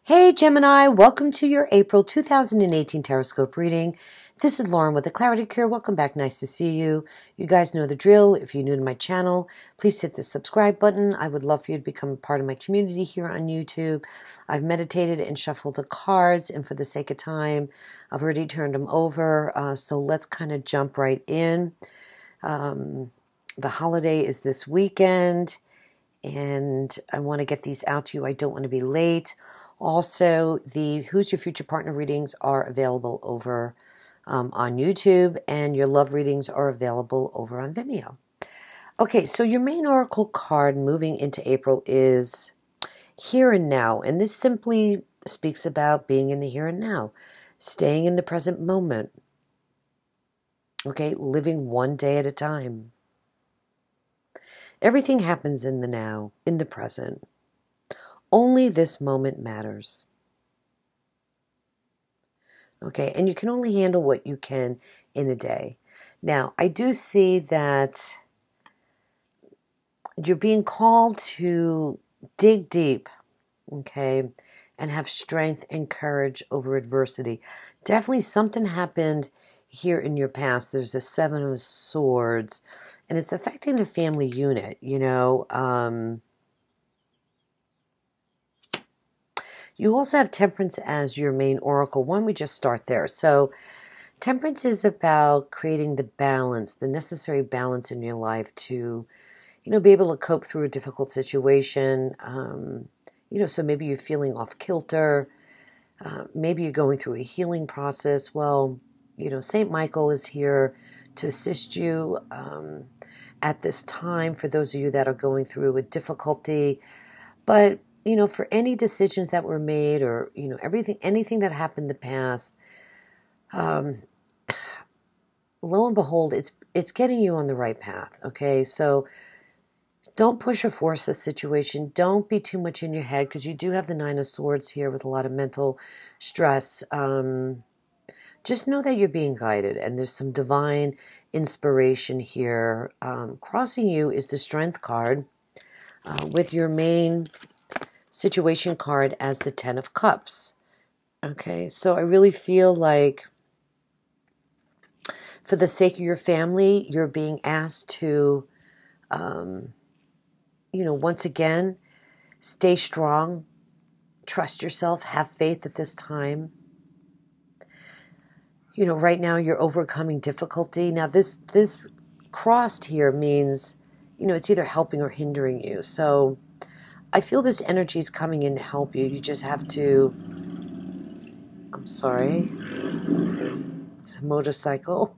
Hey Gemini, welcome to your April 2018 Taroscope reading. This is Lauren with the Clarity Cure. Welcome back. Nice to see you. You guys know the drill. If you're new to my channel, please hit the subscribe button. I would love for you to become a part of my community here on YouTube. I've meditated and shuffled the cards, and for the sake of time, I've already turned them over. So let's kind of jump right in. The holiday is this weekend, and I want to get these out to you. I don't want to be late. Also, the Who's Your Future Partner readings are available over on YouTube, and your love readings are available over on Vimeo. Okay, so your main oracle card moving into April is Here and Now, and this simply speaks about being in the here and now, staying in the present moment, okay, living one day at a time. Everything happens in the now, in the present. Only this moment matters. Okay, and you can only handle what you can in a day. Now, I do see that you're being called to dig deep, okay, and have strength and courage over adversity. Definitely something happened here in your past. There's a Seven of Swords, and it's affecting the family unit, you know. You also have Temperance as your main oracle. Why don't we just start there? So Temperance is about creating the balance, the necessary balance in your life to, you know, be able to cope through a difficult situation. You know, so maybe you're feeling off kilter. Maybe you're going through a healing process. Well, you know, Saint Michael is here to assist you at this time for those of you that are going through a difficulty. But you know, for any decisions that were made, or, you know, anything that happened in the past, lo and behold, it's getting you on the right path, okay? So don't push or force a situation. Don't be too much in your head, because you do have the Nine of Swords here with a lot of mental stress. Just know that you're being guided, and there's some divine inspiration here. Crossing you is the Strength card with your main situation card as the Ten of Cups. Okay, so I really feel like for the sake of your family, you're being asked to, you know, once again, stay strong, trust yourself, have faith at this time. You know, right now you're overcoming difficulty. Now this crossed here means, you know, it's either helping or hindering you. So I feel this energy is coming in to help you. You just have to, I'm sorry, it's a motorcycle.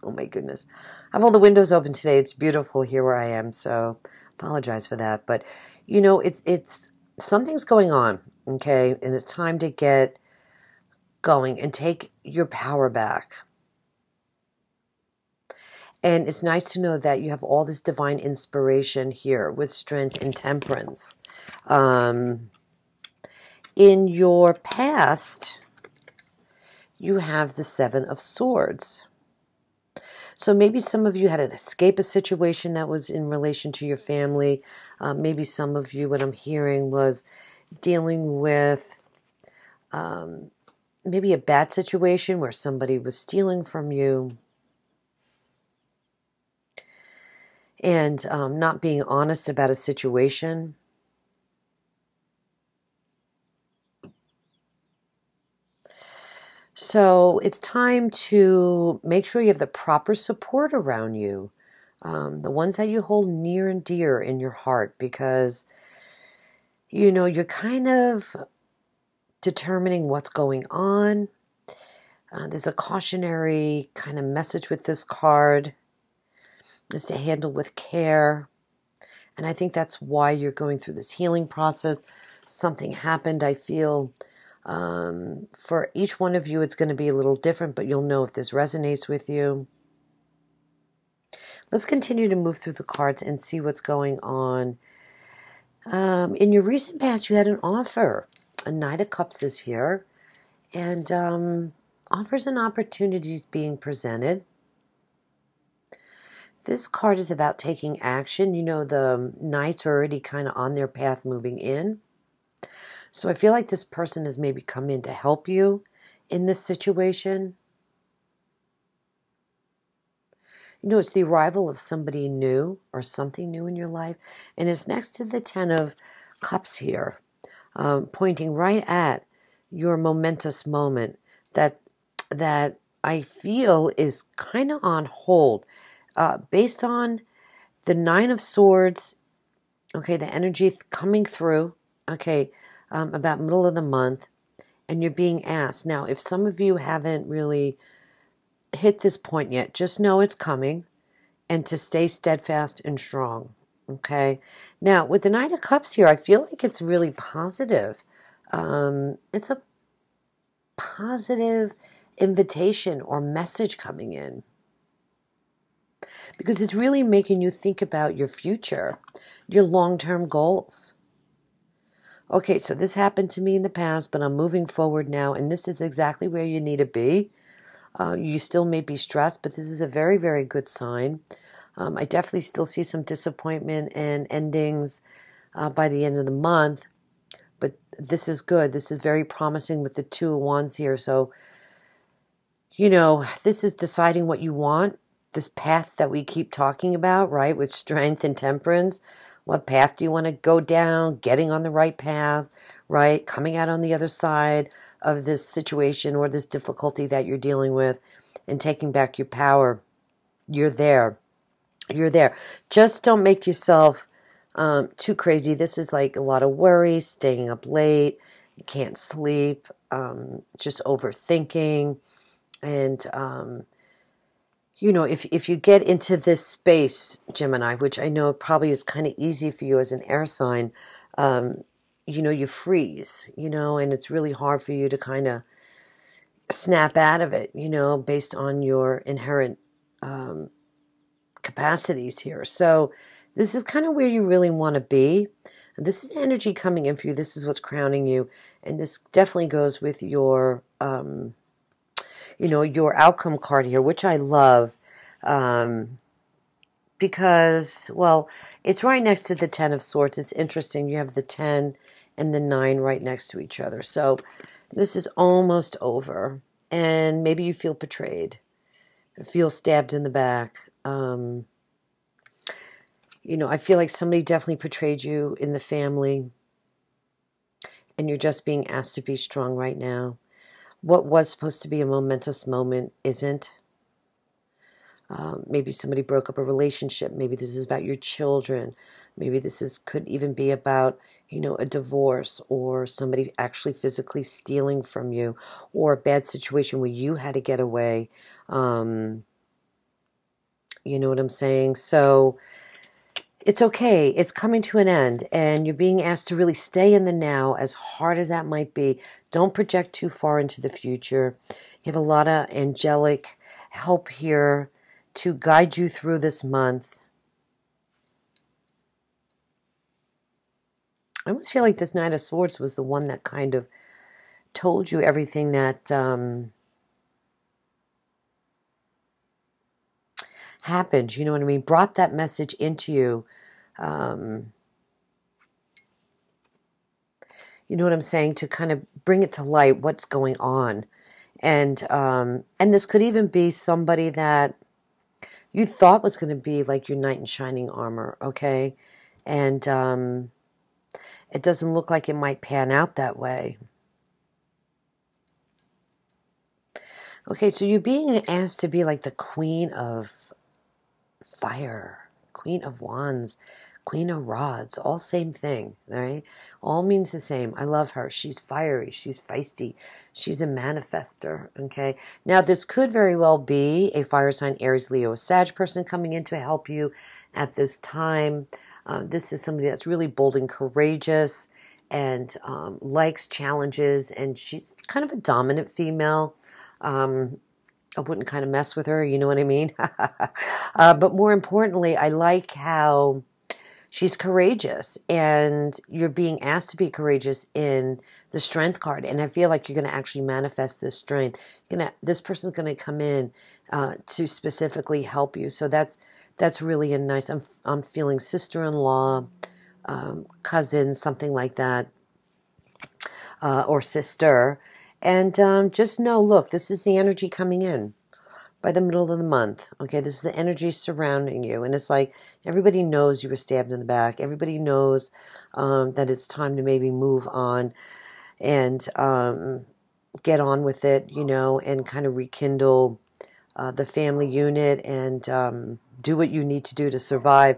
Oh my goodness. I have all the windows open today. It's beautiful here where I am, so apologize for that. But, you know, it's something's going on, okay? And it's time to get going and take your power back. And it's nice to know that you have all this divine inspiration here with Strength and Temperance. In your past, you have the Seven of Swords. So maybe some of you had to escape a situation that was in relation to your family. Maybe some of you, what I'm hearing, was dealing with maybe a bad situation where somebody was stealing from you and not being honest about a situation. So it's time to make sure you have the proper support around you, the ones that you hold near and dear in your heart, because, you know, you're kind of determining what's going on. There's a cautionary kind of message with this card, is to handle with care. And I think that's why you're going through this healing process. Something happened, I feel. For each one of you, it's going to be a little different, but you'll know if this resonates with you. Let's continue to move through the cards and see what's going on. In your recent past, you had an offer. A Knight of Cups is here, and offers and opportunities being presented. This card is about taking action. You know, the Knights are already kind of on their path moving in. So I feel like this person has maybe come in to help you in this situation. You know, it's the arrival of somebody new or something new in your life. And it's next to the Ten of Cups here, pointing right at your momentous moment that I feel is kind of on hold, based on the Nine of Swords. Okay, the energy coming through. Okay, about middle of the month, and you're being asked. Now, if some of you haven't really hit this point yet, just know it's coming, and to stay steadfast and strong. Okay, now with the Knight of Cups here, I feel like it's really positive. It's a positive invitation or message coming in, because it's really making you think about your future, your long-term goals. Okay, so this happened to me in the past, but I'm moving forward now, and this is exactly where you need to be. You still may be stressed, but this is a very, very good sign. I definitely still see some disappointment and endings by the end of the month, but this is good. This is very promising with the Two of Wands here. So, you know, this is deciding what you want, this path that we keep talking about, right, with strength and temperance. What path do you want to go down? Getting on the right path, right? Coming out on the other side of this situation or this difficulty that you're dealing with and taking back your power. You're there. You're there. Just don't make yourself too crazy. This is like a lot of worry, staying up late, you can't sleep, just overthinking. And, you know, if you get into this space, Gemini, which I know probably is kind of easy for you as an air sign, you know, you freeze, you know, and it's really hard for you to kind of snap out of it, you know, based on your inherent capacities here. So this is kind of where you really want to be. And this is energy coming in for you. This is what's crowning you. And this definitely goes with your, you know, your outcome card here, which I love, because, well, it's right next to the Ten of Swords. It's interesting. You have the 10 and the 9 right next to each other. So this is almost over. And maybe you feel betrayed, feel stabbed in the back. You know, I feel like somebody definitely betrayed you in the family, and you're just being asked to be strong right now. What was supposed to be a momentous moment isn't. Maybe somebody broke up a relationship. Maybe this is about your children. Maybe this could even be about, you know, a divorce, or somebody actually physically stealing from you, or a bad situation where you had to get away. You know what I'm saying? So it's okay. It's coming to an end, and you're being asked to really stay in the now, as hard as that might be. Don't project too far into the future. You have a lot of angelic help here to guide you through this month. I almost feel like this Knight of Swords was the one that kind of told you everything that happened. You know what I mean? Brought that message into you. You know what I'm saying? To kind of bring it to light, what's going on. And this could even be somebody that you thought was going to be like your knight in shining armor, okay? And it doesn't look like it might pan out that way. Okay, so you're being asked to be like the Queen of Fire, Queen of Wands, Queen of Rods, all same thing, all right? All means the same. I love her. She's fiery. She's feisty. She's a manifester, okay? Now, this could very well be a fire sign, Aries, Leo, or Sag person coming in to help you at this time. This is somebody that's really bold and courageous and likes challenges, and she's kind of a dominant female. I wouldn't kind of mess with her, you know what I mean? But more importantly, I like how she's courageous, and you're being asked to be courageous in the Strength card. And I feel like you're going to actually manifest this strength. This person's going to come in to specifically help you. So that's really a nice. I'm feeling sister-in-law, cousin, something like that. or sister. And just know, look, this is the energy coming in by the middle of the month. Okay, this is the energy surrounding you. And it's like everybody knows you were stabbed in the back. Everybody knows that it's time to maybe move on and get on with it, you know, and kind of rekindle the family unit and do what you need to do to survive.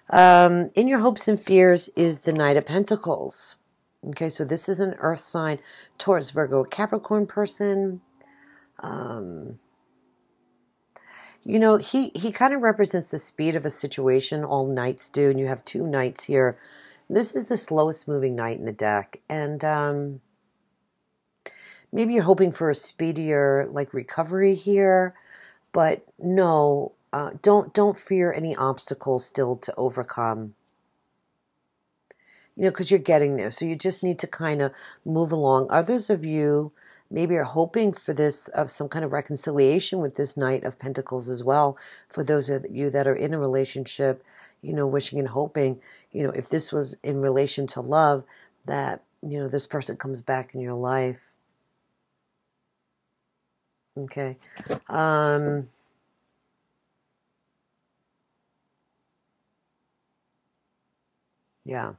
In your hopes and fears is the Knight of Pentacles. Okay, so this is an earth sign, Taurus, Virgo, Capricorn person. You know, he kind of represents the speed of a situation. All knights do, and you have two knights here. This is the slowest moving knight in the deck, and maybe you're hoping for a speedier, like, recovery here, but no, don't fear any obstacles still to overcome. You know, because you're getting there, so you just need to kind of move along. Others of you maybe are hoping for this, some kind of reconciliation with this Knight of Pentacles as well. For those of you that are in a relationship, you know, wishing and hoping, you know, if this was in relation to love, that, you know, this person comes back in your life. Okay. Yeah.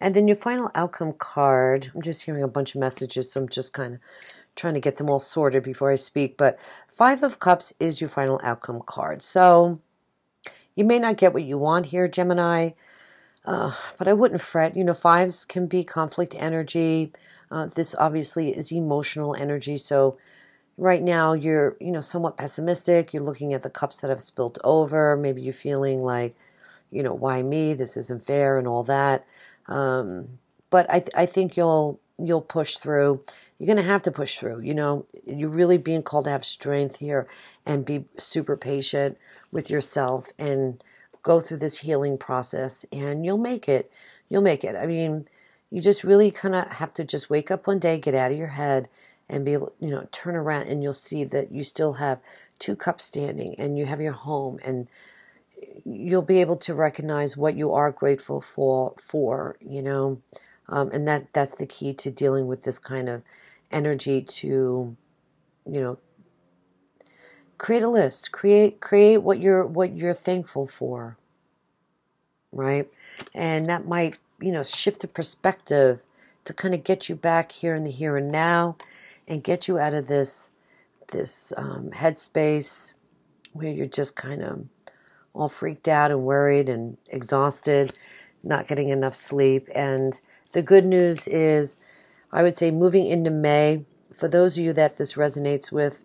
And then your final outcome card, I'm just hearing a bunch of messages, so I'm just kind of trying to get them all sorted before I speak. But Five of Cups is your final outcome card. So you may not get what you want here, Gemini, but I wouldn't fret. You know, fives can be conflict energy. This obviously is emotional energy. So right now you're, you know, somewhat pessimistic. You're looking at the cups that have spilt over. Maybe you're feeling like, you know, why me? This isn't fair and all that. But I think you'll push through. You're going to have to push through. You know, you're really being called to have strength here and be super patient with yourself and go through this healing process, and you'll make it. You'll make it. I mean, you just really kind of have to just wake up one day, get out of your head, and be able, you know, turn around, and you'll see that you still have two cups standing, and you have your home, and you'll be able to recognize what you are grateful for, you know, and that's the key to dealing with this kind of energy. To, you know, create a list, create what you're thankful for, right? And that might, you know, shift the perspective to kind of get you back here in the here and now, and get you out of this headspace where you're just kind of all freaked out and worried and exhausted, not getting enough sleep. And the good news is, I would say, moving into May, for those of you that this resonates with,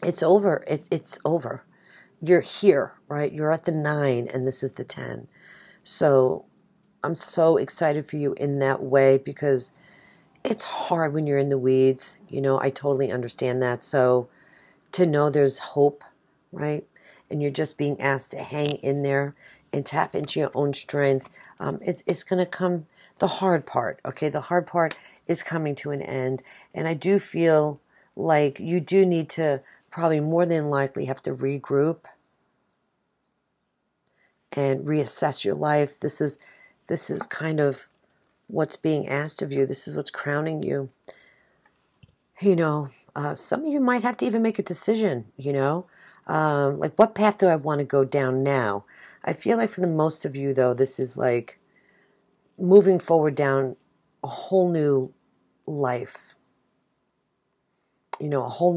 it's over. It's over. You're here, right? You're at the 9, and this is the 10. So I'm so excited for you in that way, because it's hard when you're in the weeds. You know, I totally understand that. So to know there's hope, right? And you're just being asked to hang in there and tap into your own strength. It's going to come, the hard part, okay? The hard part is coming to an end. And I do feel like you do need to probably more than likely have to regroup and reassess your life. This is kind of what's being asked of you. This is what's crowning you. You know, some of you might have to even make a decision, you know. Like, what path do I want to go down now? I feel like for the most of you, though, this is like moving forward down a whole new life. You know, a whole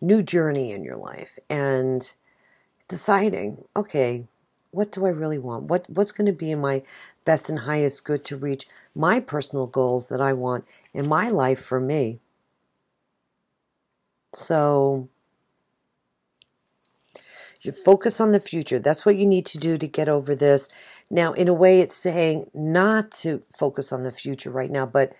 new journey in your life, and deciding, okay, what do I really want? What's going to be in my best and highest good to reach my personal goals that I want in my life for me? So you focus on the future. That's what you need to do to get over this. Now, in a way, it's saying not to focus on the future right now, but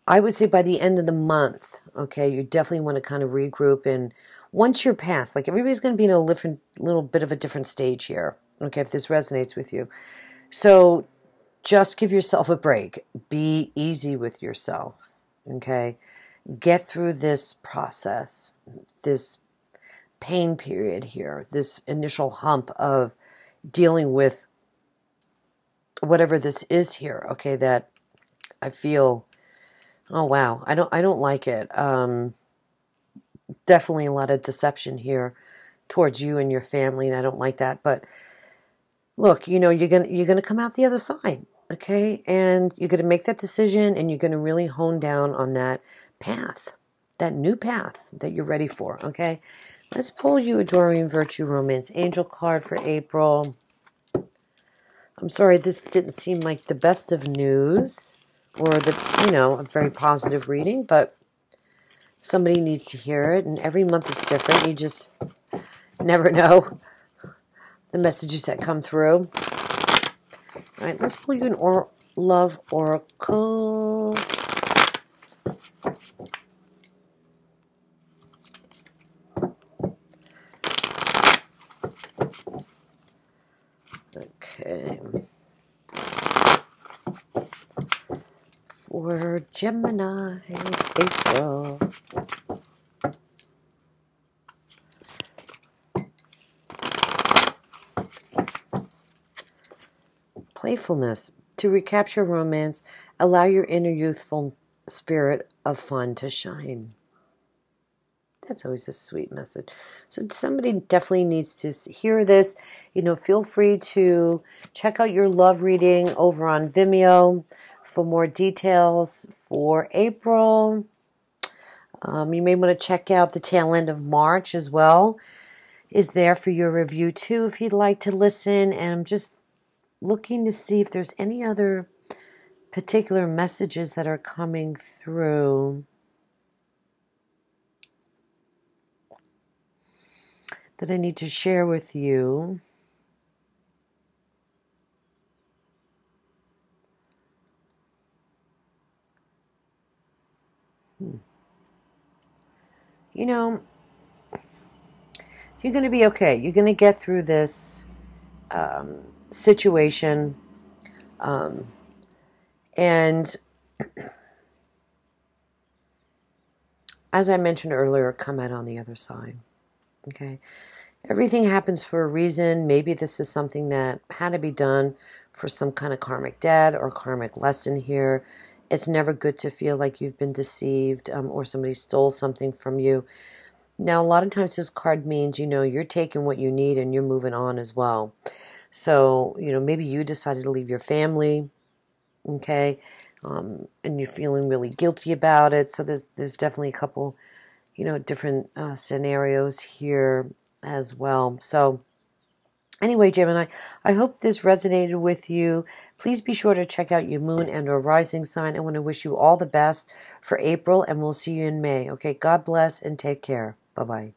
I would say by the end of the month, okay, you definitely want to kind of regroup. And once you're past, like, everybody's going to be in a little bit of a different stage here, okay, if this resonates with you. So just give yourself a break. Be easy with yourself, okay? Get through this process, this pain period here, this initial hump of dealing with whatever this is here, okay, that I feel, oh wow, I don't like it. Definitely a lot of deception here towards you and your family, and I don't like that. But look, you know, you're gonna come out the other side, okay? And you're gonna make that decision, and you're gonna really hone down on that path, that new path that you're ready for, okay? Let's pull you a Doreen Virtue Romance Angel card for April. I'm sorry, this didn't seem like the best of news or the, you know, a very positive reading, but somebody needs to hear it, and every month is different. You just never know the messages that come through. All right, let's pull you an love oracle. Okay. For Gemini, April. Playfulness. To recapture romance, allow your inner youthful spirit of fun to shine. That's always a sweet message. So somebody definitely needs to hear this. You know, feel free to check out your love reading over on Vimeo for more details for April. You may want to check out the tail end of March as well. Is there for your review too if you'd like to listen. And I'm just looking to see if there's any other particular messages that are coming through that I need to share with you. You know, you're going to be okay. You're going to get through this situation. And as I mentioned earlier, come out on the other side. Okay? Everything happens for a reason. Maybe this is something that had to be done for some kind of karmic debt or karmic lesson here. It's never good to feel like you've been deceived or somebody stole something from you. Now, a lot of times this card means, you know, you're taking what you need and you're moving on as well. So, you know, maybe you decided to leave your family, okay, and you're feeling really guilty about it. So there's definitely a couple, you know, different scenarios here as well. So anyway, Gemini, I hope this resonated with you. Please be sure to check out your moon and or rising sign. I want to wish you all the best for April, and we'll see you in May. Okay, God bless and take care. Bye-bye.